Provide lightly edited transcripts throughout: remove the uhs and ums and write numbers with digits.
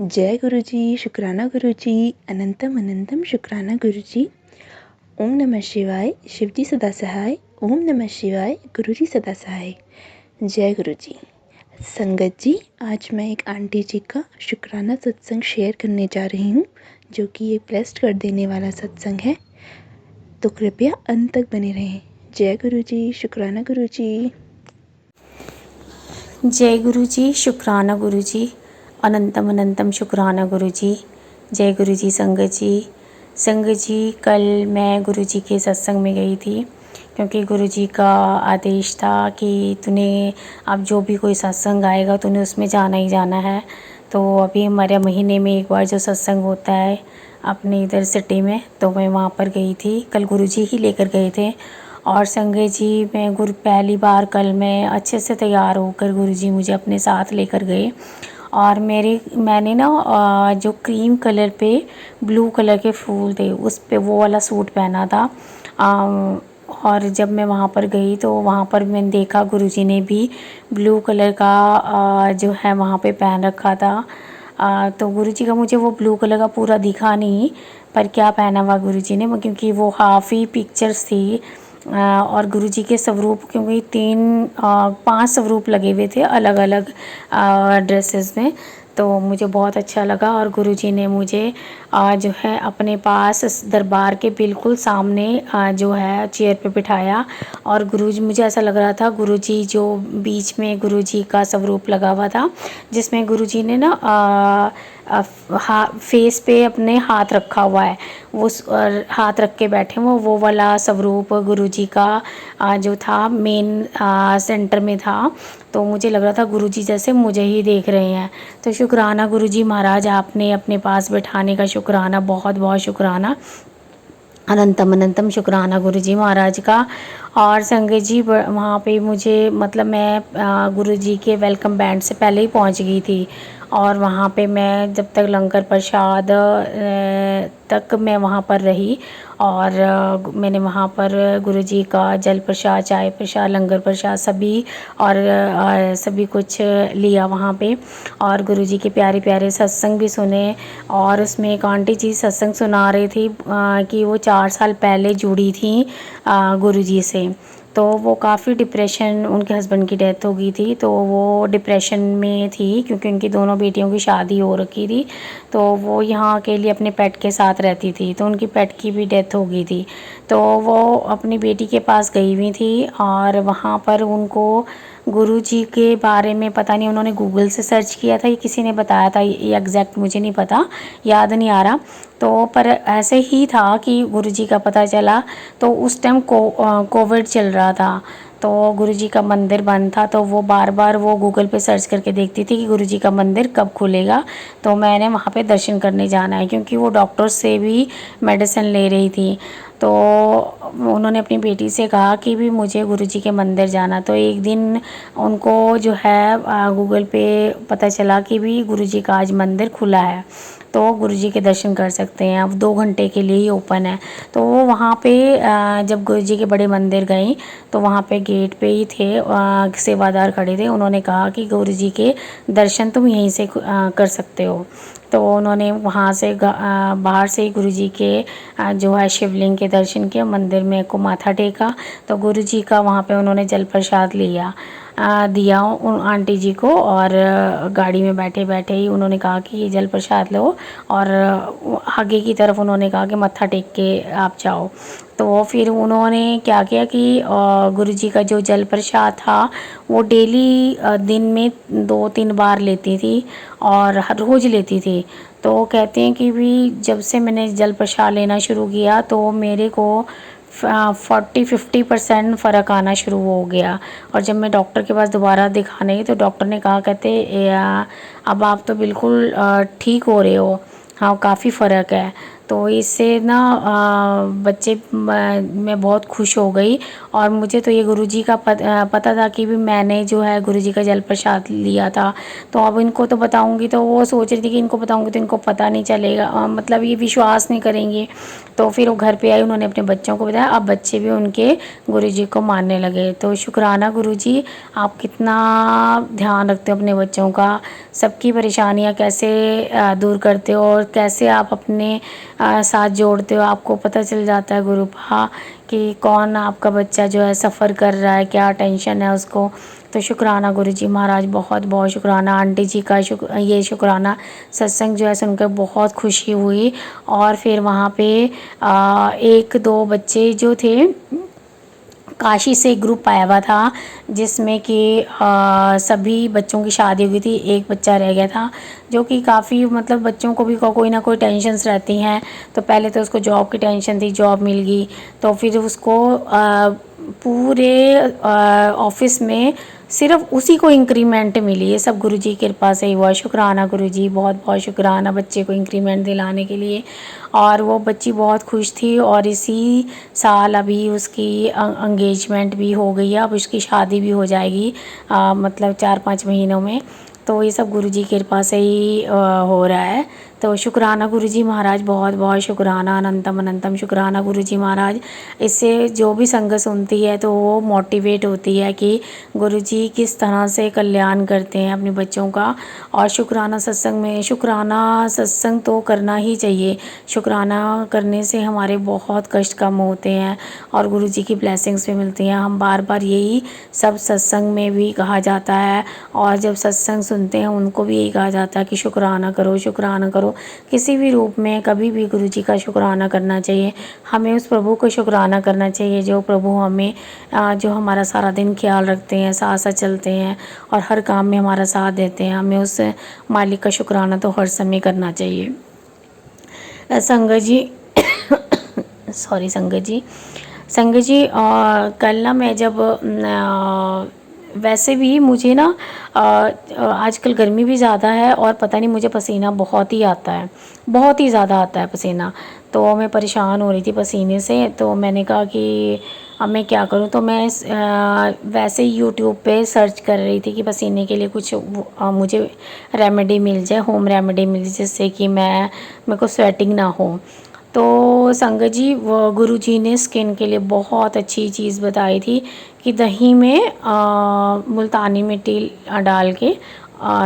जय गुरु जी, शुक्राना गुरु जी, अनंतम अनंतम शुक्राना गुरु जी। ओम नमः शिवाय, शिव जी सदा सहाय। ओम नमः शिवाय, गुरु जी सदा सहाय। जय गुरु जी। संगत जी, आज मैं एक आंटी जी का शुक्राना सत्संग शेयर करने जा रही हूँ, जो कि ये ब्लेस्ड कर देने वाला सत्संग है, तो कृपया अंत तक बने रहें। जय गुरु जी, शुक्राना गुरु जी। जय गुरु जी, शुक्राना गुरु जी, अनंतम अनंतम शुक्राना गुरु जी। जय गुरु जी। संगत जी, कल मैं गुरु जी के सत्संग में गई थी, क्योंकि गुरु जी का आदेश था कि तूने अब जो भी कोई सत्संग आएगा तूने उसमें जाना ही जाना है। तो अभी हमारे महीने में एक बार जो सत्संग होता है अपने इधर सिटी में, तो मैं वहाँ पर गई थी। कल गुरु जी ही लेकर गए थे। और संगत जी, मैं पहली बार कल मैं अच्छे से तैयार होकर गुरु जी मुझे अपने साथ लेकर गए। और मैंने ना जो क्रीम कलर पे ब्लू कलर के फूल थे उस पे वो वाला सूट पहना था। और जब मैं वहाँ पर गई तो वहाँ पर मैंने देखा गुरुजी ने भी ब्लू कलर का जो है वहाँ पे पहन रखा था। तो गुरुजी का मुझे वो ब्लू कलर का पूरा दिखा नहीं, पर क्या पहना हुआ गुरुजी ने, क्योंकि वो हाफ़ ही पिक्चर्स थी। और गुरुजी के स्वरूप, क्योंकि 5 स्वरूप लगे हुए थे अलग अलग ड्रेसेस में, तो मुझे बहुत अच्छा लगा। और गुरुजी ने मुझे जो है अपने पास दरबार के बिल्कुल सामने जो है चेयर पे बिठाया। और गुरुजी, मुझे ऐसा लग रहा था गुरुजी जो बीच में गुरुजी का स्वरूप लगा हुआ था, जिसमें गुरुजी ने ना फेस पे अपने हाथ रखा हुआ है, वो हाथ रख के बैठे वो वाला स्वरूप गुरुजी का जो था मेन सेंटर में था। तो मुझे लग रहा था गुरुजी जैसे मुझे ही देख रहे हैं। तो शुक्राना गुरुजी महाराज, आपने अपने पास बैठाने का शुक्राना, बहुत बहुत शुक्राना, अनंतम अनंतम शुक्राना गुरुजी महाराज का। और संगत जी, वहाँ पे मुझे मतलब मैं गुरुजी के वेलकम बैंड से पहले ही पहुँच गई थी। और वहाँ पे मैं जब तक लंगर प्रसाद तक मैं वहाँ पर रही। और मैंने वहाँ पर गुरुजी का जल प्रसाद, चाय प्रसाद, लंगर प्रसाद सभी और सभी कुछ लिया वहाँ पे। और गुरुजी के प्यारे प्यारे सत्संग भी सुने। और उसमें एक आंटी जी सत्संग सुना रही थी कि वो 4 साल पहले जुड़ी थी गुरुजी से। तो वो काफ़ी डिप्रेशन, उनके हस्बैंड की डेथ हो गई थी, तो वो डिप्रेशन में थी, क्योंकि उनकी दोनों बेटियों की शादी हो रखी थी। तो वो यहाँ अकेली अपने पेट के साथ रहती थी, तो उनकी पेट की भी डेथ हो गई थी। तो वो अपनी बेटी के पास गई हुई थी, और वहाँ पर उनको गुरुजी के बारे में पता नहीं उन्होंने गूगल से सर्च किया था या किसी ने बताया था, ये एग्जैक्ट मुझे नहीं पता, याद नहीं आ रहा। तो पर ऐसे ही था कि गुरुजी का पता चला। तो उस टाइम कोविड चल रहा था, तो गुरुजी का मंदिर बंद था। तो वो बार बार वो गूगल पे सर्च करके देखती थी कि गुरुजी का मंदिर कब खुलेगा, तो मैंने वहाँ पे दर्शन करने जाना है, क्योंकि वो डॉक्टर से भी मेडिसिन ले रही थी। तो उन्होंने अपनी बेटी से कहा कि भी मुझे गुरुजी के मंदिर जाना। तो एक दिन उनको जो है गूगल पे पता चला कि भी गुरुजी का आज मंदिर खुला है, तो गुरुजी के दर्शन कर सकते हैं, अब 2 घंटे के लिए ही ओपन है। तो वो वहाँ पे जब गुरुजी के बड़े मंदिर गई, तो वहाँ पे गेट पे ही थे सेवादार खड़े थे। उन्होंने कहा कि गुरुजी के दर्शन तुम यहीं से कर सकते हो। तो उन्होंने वहाँ से बाहर से ही गुरुजी के जो है शिवलिंग के दर्शन किए, मंदिर में को माथा टेका। तो गुरुजी का वहाँ पे उन्होंने जल प्रसाद दिया उन आंटी जी को। और गाड़ी में बैठे बैठे ही उन्होंने कहा कि ये जल प्रसाद लो, और आगे की तरफ उन्होंने कहा कि मत्था टेक के आप जाओ। तो फिर उन्होंने क्या किया कि गुरुजी का जो जल प्रसाद था वो डेली दिन में 2-3 बार लेती थी, और हर रोज़ लेती थी। तो कहते हैं कि भी जब से मैंने जल प्रसाद लेना शुरू किया तो मेरे को 40-50% फ़र्क आना शुरू हो गया। और जब मैं डॉक्टर के पास दोबारा दिखाने गई तो डॉक्टर ने कहा, कहते अब आप तो बिल्कुल ठीक हो रहे हो, हाँ काफ़ी फ़र्क है। तो इससे ना बच्चे मैं बहुत खुश हो गई। और मुझे तो ये गुरुजी का पता था कि भी मैंने जो है गुरुजी का जल प्रसाद लिया था। तो अब इनको तो बताऊंगी तो वो सोच रही थी कि इनको बताऊंगी तो इनको पता नहीं चलेगा, मतलब ये विश्वास नहीं करेंगे। तो फिर वो घर पे आई, उन्होंने अपने बच्चों को बताया, अब बच्चे भी उनके गुरुजी को मानने लगे। तो शुक्राना गुरुजी, आप कितना ध्यान रखते हो अपने बच्चों का, सबकी परेशानियां कैसे दूर करते हो और कैसे आप अपने साथ जोड़ते हो। आपको पता चल जाता है गुरुपा कि कौन आपका बच्चा जो है सफ़र कर रहा है, क्या टेंशन है उसको। तो शुक्राना गुरुजी महाराज, बहुत बहुत शुक्राना। आंटी जी का ये शुक्राना। सत्संग जो है सुनकर बहुत खुशी हुई। और फिर वहाँ पे एक दो बच्चे जो थे, काशी से एक ग्रुप आया हुआ था जिसमें कि सभी बच्चों की शादी हो गई थी, एक बच्चा रह गया था जो कि काफ़ी, मतलब बच्चों को भी कोई ना कोई टेंशन्स रहती हैं। तो पहले तो उसको जॉब की टेंशन थी, जॉब मिल गई। तो फिर उसको पूरे ऑफिस में सिर्फ उसी को इंक्रीमेंट मिली। ये सब गुरुजी की कृपा से ही हुआ। शुक्राना गुरुजी, बहुत बहुत शुक्राना बच्चे को इंक्रीमेंट दिलाने के लिए। और वो बच्ची बहुत खुश थी और इसी साल अभी उसकी एंगेजमेंट भी हो गई है, अब उसकी शादी भी हो जाएगी मतलब 4-5 महीनों में। तो ये सब गुरुजी की कृपा से ही हो रहा है। तो शुक्राना गुरुजी महाराज, बहुत बहुत शुक्राना, अनंतम अनंतम शुक्राना गुरुजी महाराज। इससे जो भी संगत सुनती है तो वो मोटिवेट होती है कि गुरुजी किस तरह से कल्याण करते हैं अपने बच्चों का। और शुक्राना सत्संग में, शुक्राना सत्संग तो करना ही चाहिए। शुक्राना करने से हमारे बहुत कष्ट कम होते हैं और गुरुजी की ब्लेसिंग्स भी मिलती हैं। हम बार बार यही सब सत्संग में भी कहा जाता है और जब सत्संग सुनते हैं उनको भी यही कहा जाता है कि शुक्राना करो, शुक्राना करो। किसी भी रूप में कभी भी गुरुजी का शुक्राना करना चाहिए। हमें उस प्रभु को शुक्राना करना चाहिए जो प्रभु हमें जो हमारा सारा दिन ख्याल रखते हैं, साथ साथ चलते हैं और हर काम में हमारा साथ देते हैं। हमें उस मालिक का शुक्राना तो हर समय करना चाहिए। संगत जी सॉरी संगत जी, संगत जी कल ना मैं जब वैसे भी मुझे ना आजकल गर्मी भी ज़्यादा है और पता नहीं मुझे पसीना बहुत ही आता है, बहुत ही ज़्यादा आता है पसीना। तो मैं परेशान हो रही थी पसीने से। तो मैंने कहा कि अब मैं क्या करूं। तो मैं वैसे ही यूट्यूब पे सर्च कर रही थी कि पसीने के लिए कुछ मुझे रेमेडी मिल जाए, होम रेमेडी मिल जाए जिससे कि मेरे को स्वेटिंग ना हो। तो संगत जी, वो गुरुजी ने स्किन के लिए बहुत अच्छी चीज़ बताई थी कि दही में मुल्तानी मिट्टी डाल के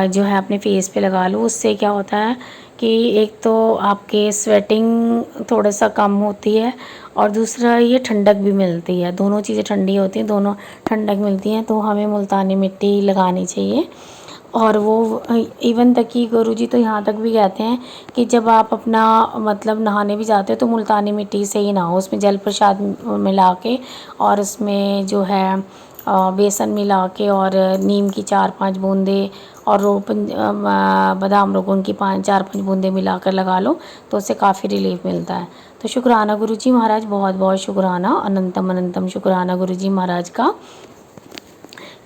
जो है अपने फेस पे लगा लो। उससे क्या होता है कि एक तो आपके स्वेटिंग थोड़ा सा कम होती है और दूसरा ये ठंडक भी मिलती है। दोनों चीज़ें ठंडी होती हैं, दोनों ठंडक मिलती हैं। तो हमें मुल्तानी मिट्टी लगानी चाहिए। और वो इवन तक कि गुरुजी तो यहाँ तक भी कहते हैं कि जब आप अपना मतलब नहाने भी जाते हो तो मुल्तानी मिट्टी से ही नहाओ, उसमें जल प्रसाद मिला के और उसमें जो है बेसन मिला के और नीम की 4-5 बूंदे और बादाम रोगन की 4-5 बूंदे मिलाकर लगा लो तो उससे काफ़ी रिलीफ मिलता है। तो शुक्राना गुरुजी महाराज, बहुत बहुत शुक्राना, अनंतम अनंतम शुक्राना गुरुजी महाराज का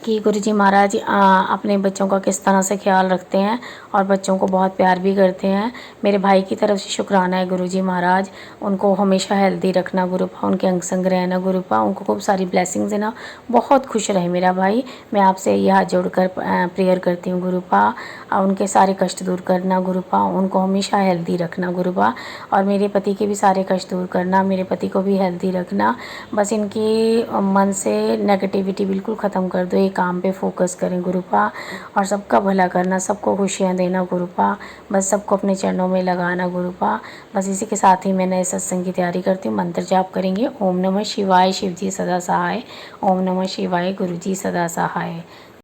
कि गुरुजी महाराज अपने बच्चों का किस तरह से ख्याल रखते हैं और बच्चों को बहुत प्यार भी करते हैं। मेरे भाई की तरफ से शुक्राना है गुरुजी महाराज, उनको हमेशा हेल्दी रखना गुरुपा, उनके अंग संग रहना गुरुपा, उनको खूब सारी ब्लेसिंग्स देना, बहुत खुश रहे मेरा भाई। मैं आपसे यह हाथ जोड़कर प्रेयर करती हूँ गुरुपा, उनके सारे कष्ट दूर करना गुरुपा, उनको हमेशा हेल्दी रखना गुरुपा। और मेरे पति के भी सारे कष्ट दूर करना, मेरे पति को भी हेल्दी रखना। बस इनकी मन से नेगेटिविटी बिल्कुल ख़त्म कर दो, काम पे फोकस करें गुरुपा और सबका भला करना, सबको खुशियाँ देना गुरुपा, बस सबको अपने चरणों में लगाना गुरुपा। बस इसी के साथ ही मैं नए सत्संग की तैयारी करती हूँ। मंत्र जाप करेंगे। ओम नमः शिवाय, शिव जी सदा सहाय। ओम नमः शिवाय, गुरु जी सदा सहाय।